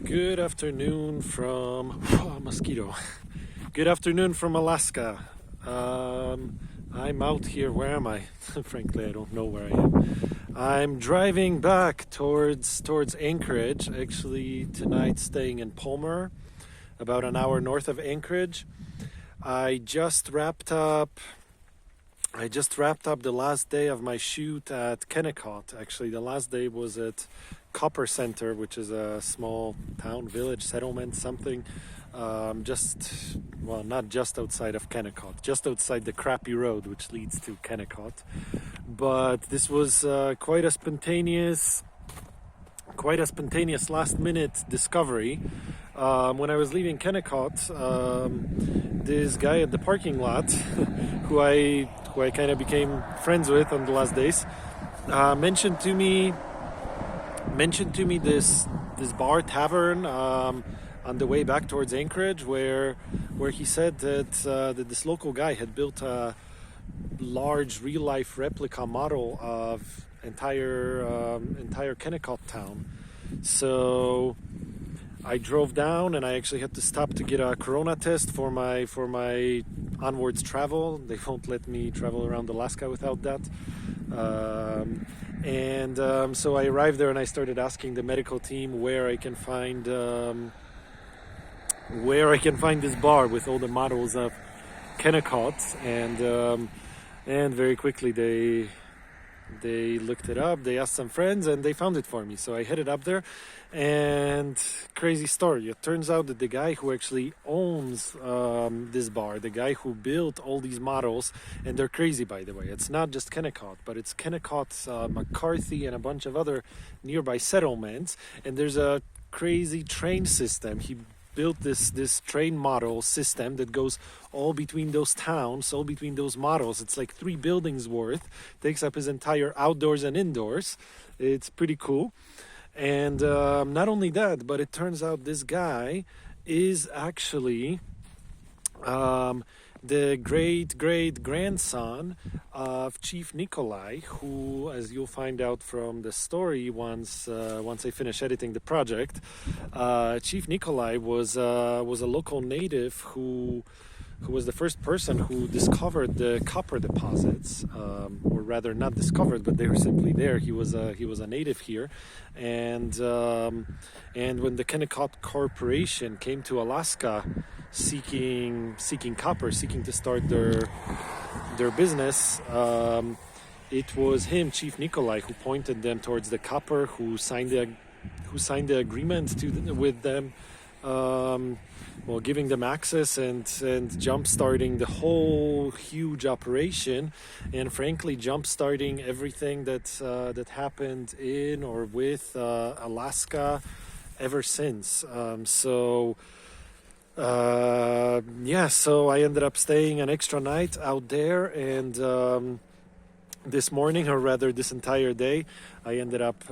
Good afternoon from mosquito. Good afternoon from Alaska. I'm out here. Where am I? Frankly, I don't know where I am. I'm driving back towards Anchorage. Actually, tonight staying in Palmer, about an hour north of Anchorage. I just wrapped up the last day of my shoot at Kennecott. Actually, the last day was at Copper Center, which is a small town, village, settlement, something. Not just outside of Kennecott, just outside the crappy road which leads to Kennecott. But this was quite a spontaneous last-minute discovery. When I was leaving Kennecott, this guy at the parking lot, who I kind of became friends with on the last days, mentioned to me this bar tavern on the way back towards Anchorage, where he said that this local guy had built a large real life replica model of entire Kennecott town. So I drove down, and I actually had to stop to get a corona test for my onwards travel. They won't let me travel around Alaska without that. So I arrived there, and I started asking the medical team where I can find this bar with all the models of Kennecott, and very quickly they looked it up. They asked some friends, and they found it for me. So I headed up there, and crazy story. It turns out that the guy who actually owns this bar, the guy who built all these models, and they're crazy, by the way. It's not just Kennecott, but it's Kennecott, McCarthy, and a bunch of other nearby settlements. And there's a crazy train system. He built this train model system that goes all between those towns, all between those models. It's like 3 buildings worth, takes up his entire outdoors and indoors. It's pretty cool. And not only that, but it turns out this guy is actually the great-great-grandson of Chief Nikolai, who, as you'll find out from the story once I finish editing the project, Chief Nikolai was a local native who was the first person who discovered the copper deposits, or rather not discovered, but they were simply there. He was a native here, and when the Kennecott Corporation came to Alaska seeking copper, seeking to start their business, it was him, Chief Nikolai, who pointed them towards the copper, who signed the agreement with them, giving them access and jump-starting the whole huge operation, and frankly jump-starting everything that happened in or with Alaska ever since. So I ended up staying an extra night out there, and this morning, or rather this entire day, I ended up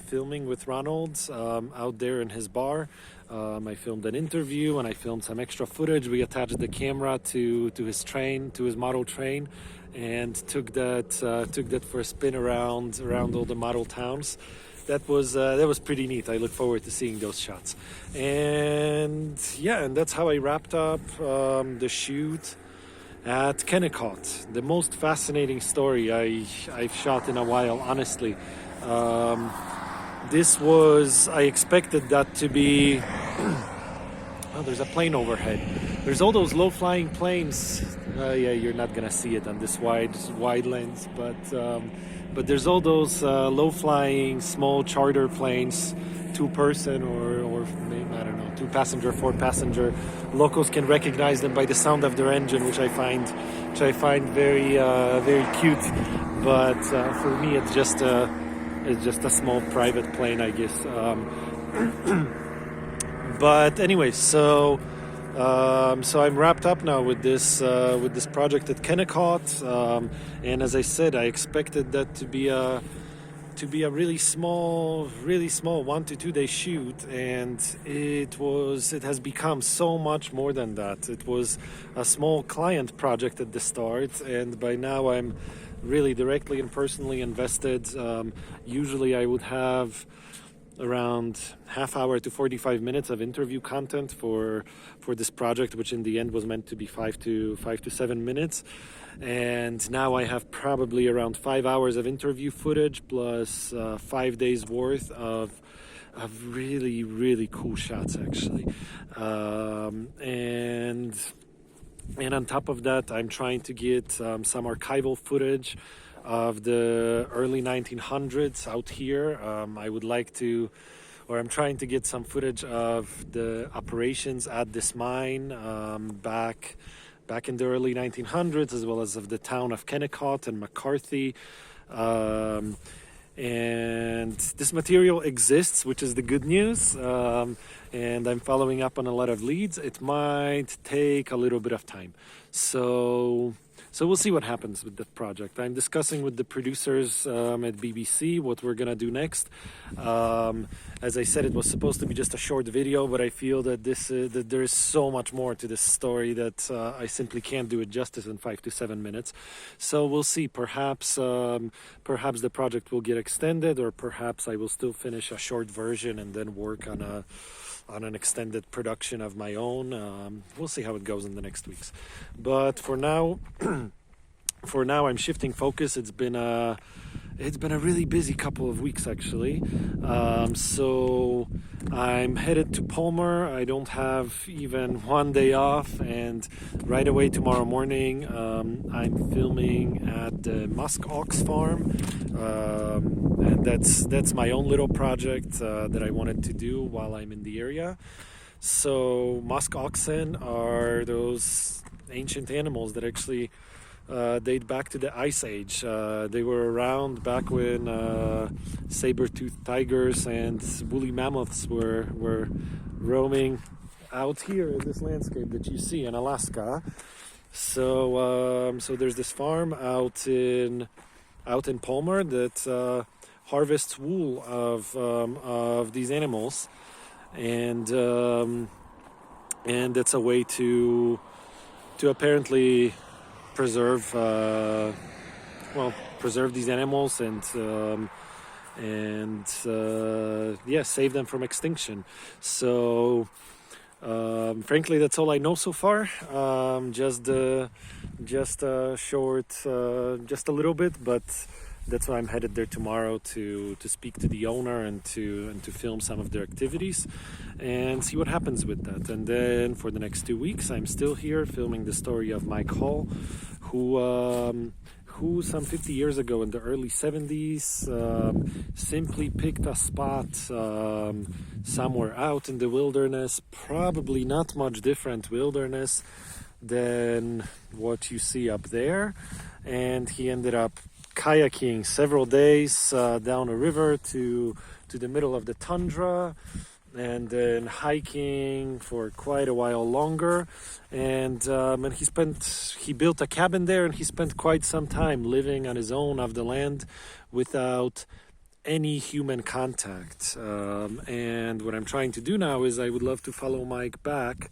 filming with Ronald out there in his bar. I filmed an interview, and I filmed some extra footage. We attached the camera to his train, to his model train, and took that for a spin around all the model towns. That was pretty neat. I look forward to seeing those shots. And that's how I wrapped up the shoot at Kennecott. The most fascinating story I've shot in a while, honestly. I expected that to be... Oh, there's a plane overhead. There's all those low-flying planes. You're not gonna see it on this wide lens, but there's all those low-flying small charter planes, 2-person or maybe, I don't know, 2-passenger, 4-passenger. Locals can recognize them by the sound of their engine, which I find very cute. But for me, it's just a small private plane, I guess. But anyway, so I'm wrapped up now with this project at Kennecott, and as I said, I expected that to be a really small 1 to 2 day shoot, and it has become so much more than that. It was a small client project at the start, and by now I'm really directly and personally invested. Usually I would have around half hour to 45 minutes of interview content for this project, which in the end was meant to be 5 to 7 minutes. And now I have probably around 5 hours of interview footage plus 5 days worth of really, really cool shots, actually. And on top of that, I'm trying to get some archival footage of the early 1900s out here. I would like to, or I'm trying to get some footage of the operations at this mine back in the early 1900s, as well as of the town of Kennecott and McCarthy. And this material exists, which is the good news. And I'm following up on a lot of leads. It might take a little bit of time. So we'll see what happens with that project. I'm discussing with the producers at BBC what we're gonna do next. As I said, it was supposed to be just a short video, but I feel that that there is so much more to this story that I simply can't do it justice in 5 to 7 minutes. So we'll see. Perhaps the project will get extended, or perhaps I will still finish a short version and then work on an extended production of my own. We'll see how it goes in the next weeks. But for now, I'm shifting focus. It's been a really busy couple of weeks, actually. So I'm headed to Palmer. I don't have even one day off, and right away tomorrow morning I'm filming at the Musk Ox farm, and that's my own little project that I wanted to do while I'm in the area. So Musk Oxen are those ancient animals that actually date back to the Ice Age. They were around back when saber-toothed tigers and woolly mammoths were roaming out here in this landscape that you see in Alaska. So there's this farm out in Palmer that harvests wool of these animals, and it's a way to apparently preserve these animals and save them from extinction. So frankly, that's all I know so far. Just a little bit, but that's why I'm headed there tomorrow to speak to the owner and to film some of their activities and see what happens with that. And then for the next 2 weeks, I'm still here filming the story of Mike Hall, who some 50 years ago in the early 70s simply picked a spot somewhere out in the wilderness, probably not much different wilderness than what you see up there, and he ended up kayaking several days down a river to the middle of the tundra, and then hiking for quite a while longer, and he built a cabin there, and he spent quite some time living on his own off the land without any human contact. And what I'm trying to do now is I would love to follow Mike back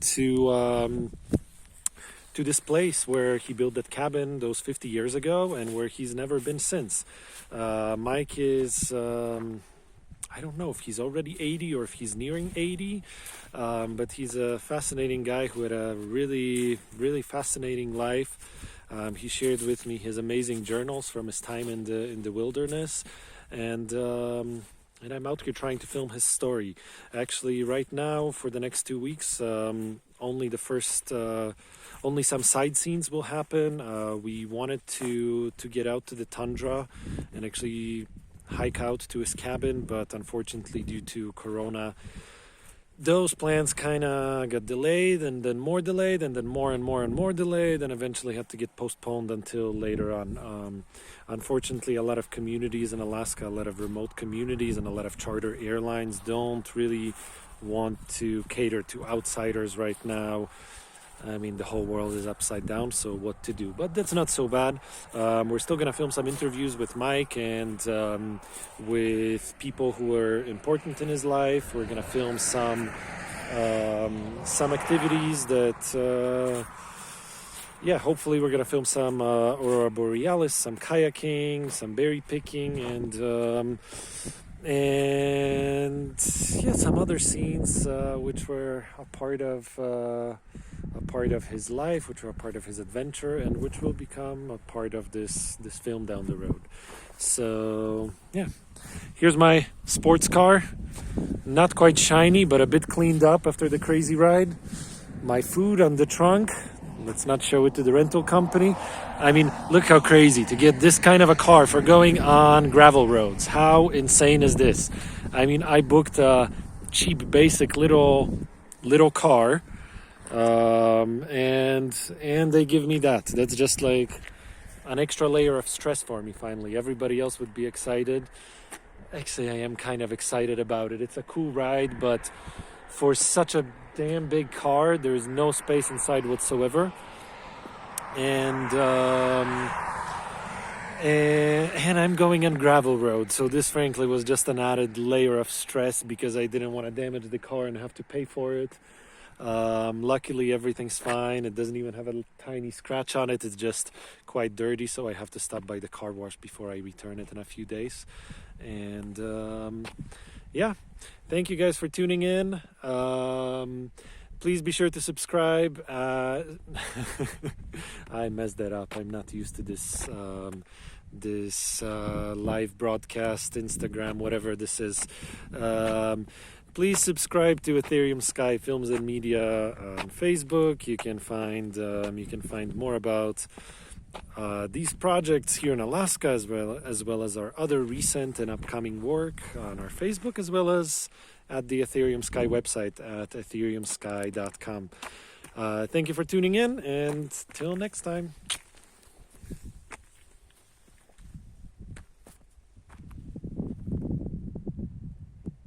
to this place where he built that cabin those 50 years ago and where he's never been since. Mike is I don't know if he's already 80 or if he's nearing 80, but he's a fascinating guy who had a really, really fascinating life. He shared with me his amazing journals from his time in the wilderness, and I'm out here trying to film his story. Actually, right now, for the next 2 weeks, only some side scenes will happen. We wanted to get out to the tundra and actually hike out to his cabin, but unfortunately due to Corona, those plans kind of got delayed, and then more delayed, and then more and more and more delayed, and eventually had to get postponed until later on. Unfortunately, a lot of communities in Alaska, a lot of remote communities, and a lot of charter airlines don't really want to cater to outsiders right now. I mean, the whole world is upside down, so what to do? But that's not so bad. We're still going to film some interviews with Mike and with people who are important in his life. We're going to film some activities that, hopefully we're going to film some Aurora Borealis, some kayaking, some berry picking, and and yeah, some other scenes which were a part of his life, which were a part of his adventure, and which will become a part of this film down the road. So yeah, here's my sports car, not quite shiny but a bit cleaned up after the crazy ride. My food on the trunk. Let's not show it to the rental company. I mean, look how crazy to get this kind of a car for going on gravel roads. How insane is this? I mean, I booked a cheap, basic little car, and they give me that. That's just like an extra layer of stress for me. Finally, everybody else would be excited. Actually, I am kind of excited about it. It's a cool ride, but for such a damn big car, there is no space inside whatsoever, and I'm going on gravel road, so this frankly was just an added layer of stress because I didn't want to damage the car and have to pay for it. Luckily everything's fine. It doesn't even have a tiny scratch on it. It's just quite dirty, so I have to stop by the car wash before I return it in a few days. And yeah, thank you guys for tuning in. Please be sure to subscribe. I messed that up. I'm not used to this live broadcast, Instagram, whatever this is. Please subscribe to Etherium Sky Films and Media on Facebook. You can find more about these projects here in Alaska, as well as our other recent and upcoming work on our Facebook, as well as at the Etherium Sky website at ethereumsky.com. Thank you for tuning in, and till next time.